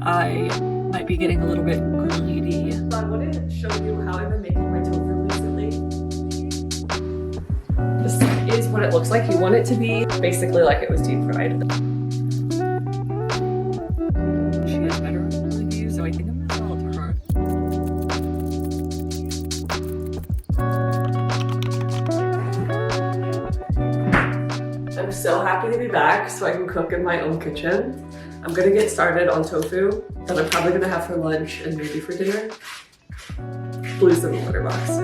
I might be getting a little bit greedy. I wanted to show you how I've been making my tofu recently. This is what it looks like. You want it to be basically like it was deep fried. She has better reviews, so I think I'm gonna sell it to her. I'm so happy to be back so I can cook in my own kitchen. I'm gonna get started on tofu that I'm probably gonna have for lunch and maybe for dinner. Please in the litter box.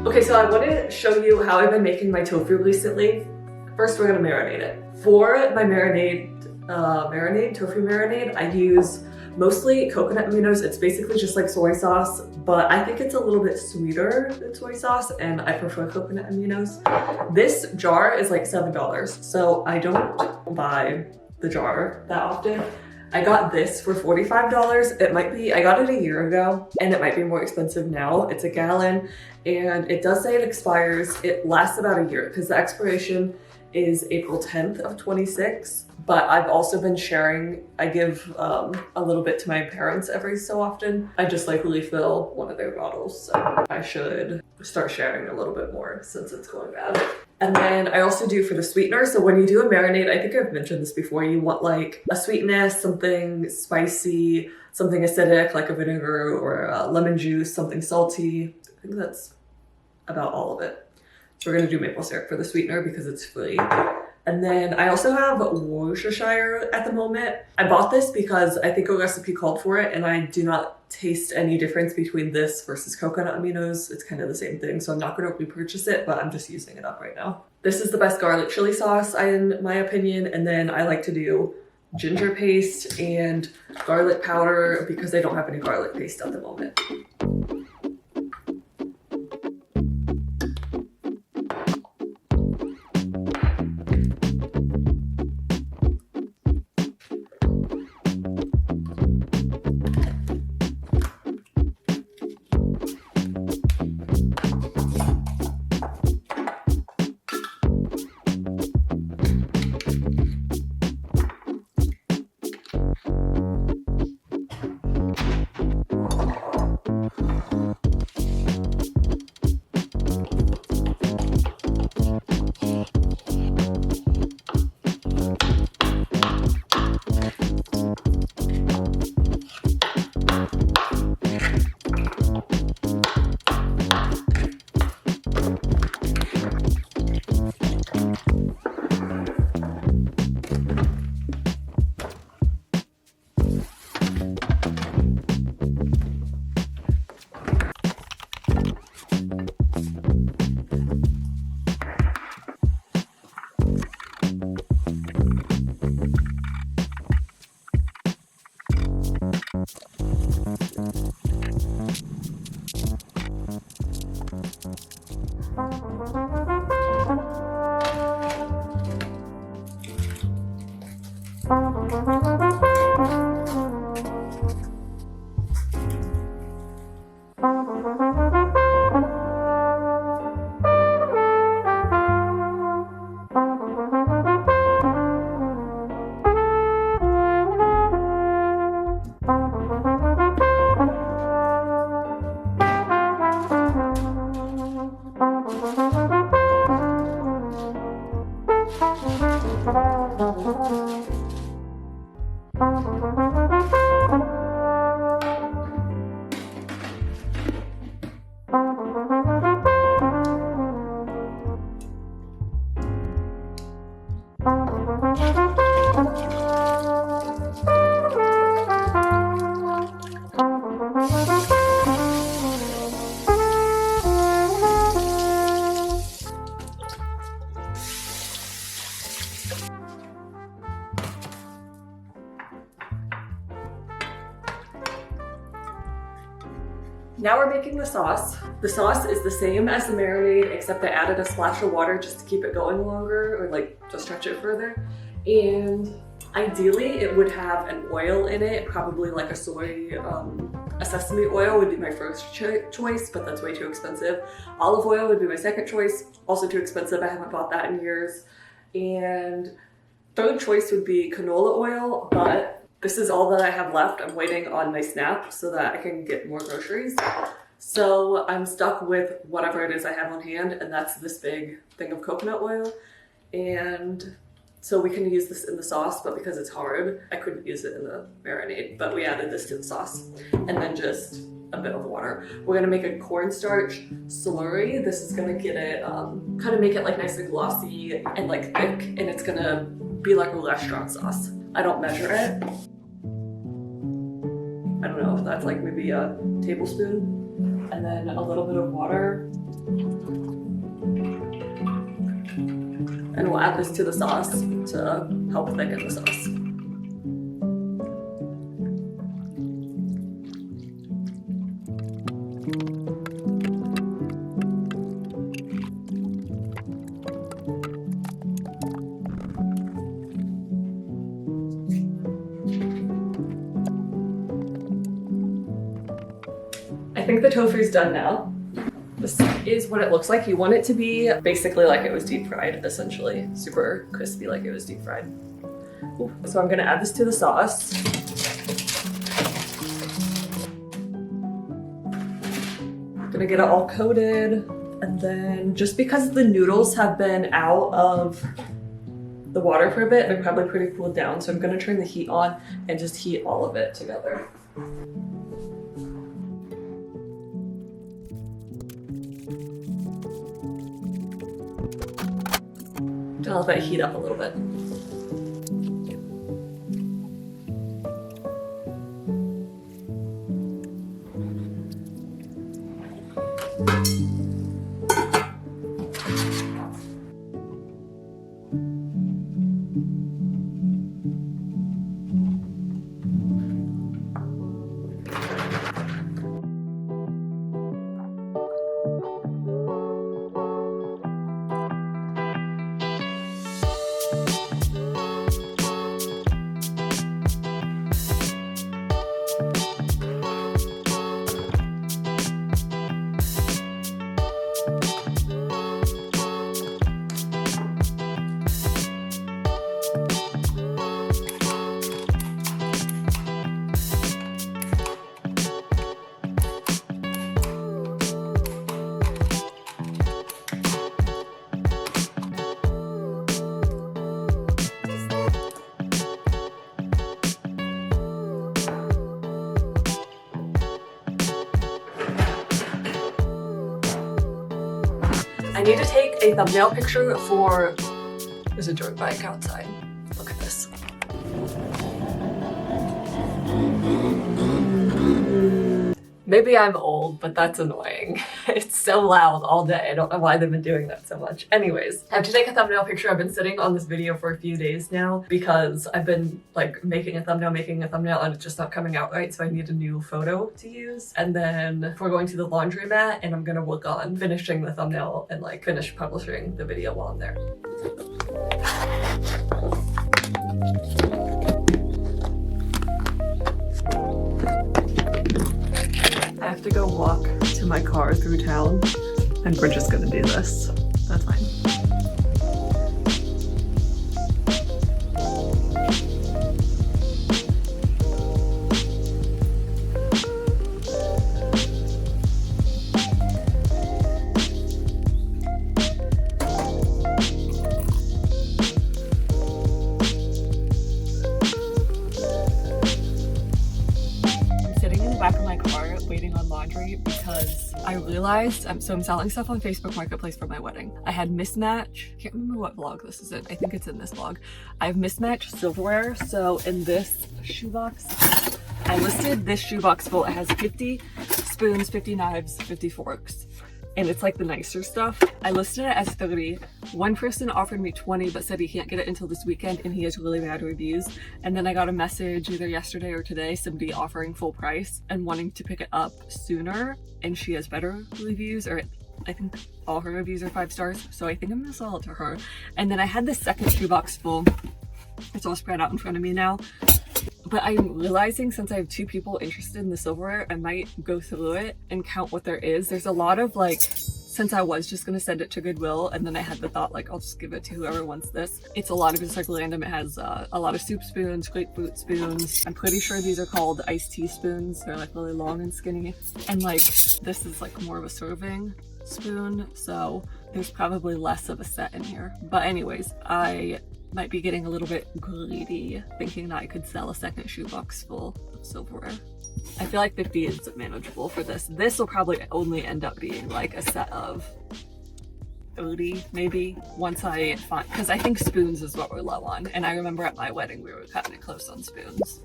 Okay, so I want to show you how I've been making my tofu recently. First, we're gonna marinate it. For my tofu marinade, I use mostly coconut aminos. It's basically just like soy sauce, but I think it's a little bit sweeter than soy sauce, and I prefer coconut aminos. This jar is like $7, so I don't buy the jar that often. I got this for $45. I got it a year ago, and it might be more expensive now. It's a gallon, and it does say it expires. It lasts about a year because the expiration is April 10th of 26. But I've also been sharing. I give a little bit to my parents every so often. I just like refill one of their bottles, so I should start sharing a little bit more since it's going bad. And then I also do for the sweetener. So when you do a marinade, I think I've mentioned this before, you want like a sweetness, something spicy, something acidic like a vinegar or a lemon juice, something salty. I think that's about all of it. So we're gonna do maple syrup for the sweetener because it's free. And then I also have Worcestershire at the moment. I bought this because I think a recipe called for it, and I do not taste any difference between this versus coconut aminos. It's kind of the same thing, so I'm not gonna repurchase it, but I'm just using it up right now. This is the best garlic chili sauce, in my opinion, and then I like to do ginger paste and garlic powder because I don't have any garlic paste at the moment. Now we're making the sauce. The sauce is the same as the marinade, except I added a splash of water just to keep it going longer, or like to stretch it further. And ideally it would have an oil in it, probably like a soy, a sesame oil would be my first choice, but that's way too expensive. Olive oil would be my second choice, also too expensive. I haven't bought that in years. And third choice would be canola oil, but this is all that I have left. I'm waiting on my SNAP so that I can get more groceries. So I'm stuck with whatever it is I have on hand, and that's this big thing of coconut oil. And so we can use this in the sauce, but because it's hard, I couldn't use it in the marinade, but we added this to the sauce. And then just a bit of water. We're gonna make a cornstarch slurry. This is gonna get it, kind of make it like nice and glossy and like thick, and it's gonna be like a restaurant sauce. I don't measure it. I don't know if that's like maybe a tablespoon, and then a little bit of water. And we'll add this to the sauce to help thicken the sauce. I think the tofu's done now. This is what it looks like. You want it to be basically like it was deep fried, essentially. Super crispy like it was deep fried. Ooh. So I'm gonna add this to the sauce. I'm gonna get it all coated. And then just because the noodles have been out of the water for a bit, they're probably pretty cooled down. So I'm gonna turn the heat on and just heat all of it together. I'll let that heat up a little bit. I need to take a thumbnail picture for, there's a dirt bike outside. Look at this. Maybe I'm old, but that's annoying. It's so loud all day. I don't know why they've been doing that so much. Anyways, I have to take a thumbnail picture. I've been sitting on this video for a few days now because I've been like making a thumbnail, and it's just not coming out right. So I need a new photo to use. And then we're going to the laundromat and I'm gonna work on finishing the thumbnail and like finish publishing the video while I'm there. I have to go walk to my car through town, and we're just gonna do this. That's fine. Back in my car waiting on laundry because I realized I'm selling stuff on Facebook Marketplace for my wedding. I had mismatch, can't remember what vlog this is in. I think it's in this vlog. I have mismatched silverware. So in this shoebox, I listed this shoebox full. It has 50 spoons, 50 knives, 50 forks. and it's like the nicer stuff. I listed it as 30. One person offered me 20 but said he can't get it until this weekend and he has really bad reviews. And then I got a message either yesterday or today, somebody offering full price and wanting to pick it up sooner, and she has better reviews, or I think all her reviews are 5 stars, so I think I'm gonna sell it to her. And then I had this second shoebox full. It's all spread out in front of me now. But I'm realizing since I have 2 people interested in the silverware, I might go through it and count what there is. There's a lot of like, since I was just gonna send it to Goodwill, and then I had the thought like, I'll just give it to whoever wants this. It's a lot of it's like random. It has a lot of soup spoons, grapefruit spoons. I'm pretty sure these are called iced tea spoons. They're like really long and skinny. And like, this is like more of a serving spoon. So there's probably less of a set in here. But anyways, I might be getting a little bit greedy, thinking that I could sell a second shoebox full of silverware. I feel like 50 is manageable for this. This will probably only end up being like a set of 30 maybe once I find, because I think spoons is what we're low on. And I remember at my wedding we were cutting it close on spoons.